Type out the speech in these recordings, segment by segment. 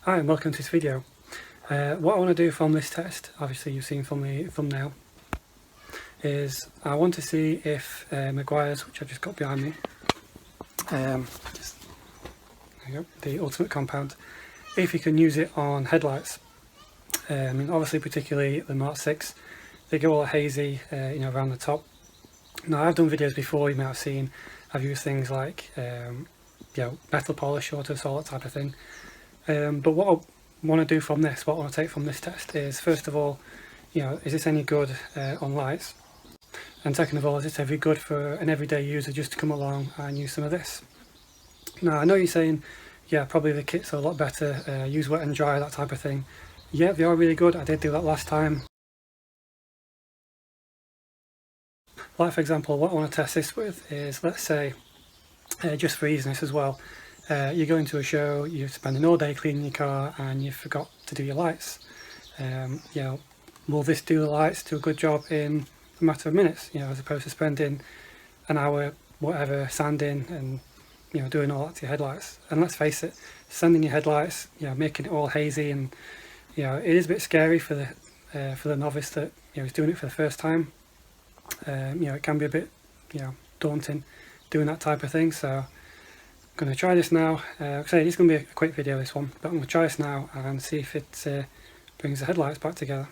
Hi and welcome to this video. What I want to do from this test, obviously you've seen from the thumbnail, is I want to see if Meguiars, which I've just got behind me, there you go, the ultimate compound, if you can use it on headlights. I mean, obviously particularly the Mark 6, they go all hazy, around the top. Now I've done videos before, you may have seen, I've used things like metal polish, auto solid type of thing. But what I want to do from this, what I want to take from this test is, first of all, is this any good on lights? And second of all, is this every good for an everyday user just to come along and use some of this? Now I know you're saying, yeah, probably the kits are a lot better, use wet and dry, that type of thing. Yeah, they are really good, I did do that last time. Like for example, what I want to test this with is, let's say, just for easiness as well, you're going to a show, you're spending all day cleaning your car and you forgot to do your lights. Will this do the lights, do a good job in a matter of minutes, as opposed to spending an hour, whatever, sanding and doing all that to your headlights? And let's face it, sanding your headlights, making it all hazy, and it is a bit scary for the novice that is doing it for the first time. It can be a bit daunting doing that type of thing. So I'm going to try this now. Like I say, it's going to be a quick video, this one, but I'm going to try this now and see if it brings the headlights back together.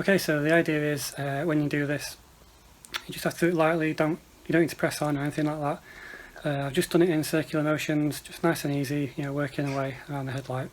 Okay, so the idea is when you do this, you just have to do it lightly. You don't need to press on or anything like that. I've just done it in circular motions, just nice and easy, working away around the headlight.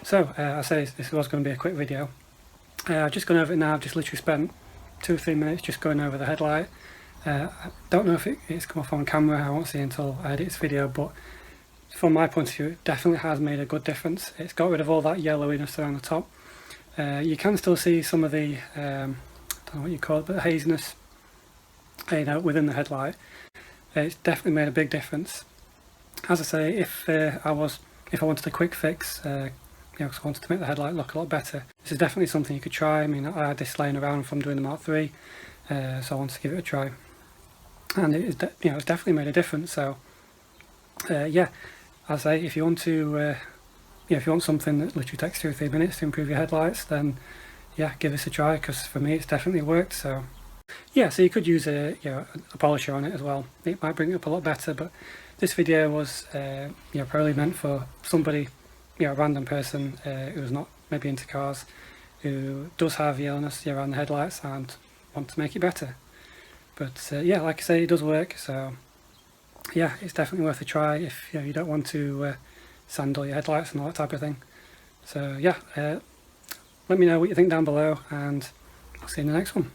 So, I say this was going to be a quick video. I've just gone over it now. I've just literally spent 2 or 3 minutes just going over the headlight. I don't know if it's come off on camera, I won't see until I edit this video, but from my point of view it definitely has made a good difference. It's got rid of all that yellowiness around the top. You can still see some of the, I don't know what you call it, but the haziness within the headlight. It's definitely made a big difference. As I say, if I wanted a quick fix, because I wanted to make the headlight look a lot better, this is definitely something you could try. I mean, I had this laying around from doing the Mark 3, so I wanted to give it a try, and it's definitely made a difference. So yeah, as I say, if you want to, if you want something that literally takes 2 or 3 minutes to improve your headlights, then yeah, give this a try, because for me it's definitely worked. So yeah, so you could use a polisher on it as well. It might bring it up a lot better, but this video was probably meant for somebody, a random person who's not maybe into cars, who does have yellowness around the headlights and want to make it better. But yeah, like I say, it does work. So yeah, it's definitely worth a try if you don't want to sand all your headlights and all that type of thing. So yeah, let me know what you think down below, and I'll see you in the next one.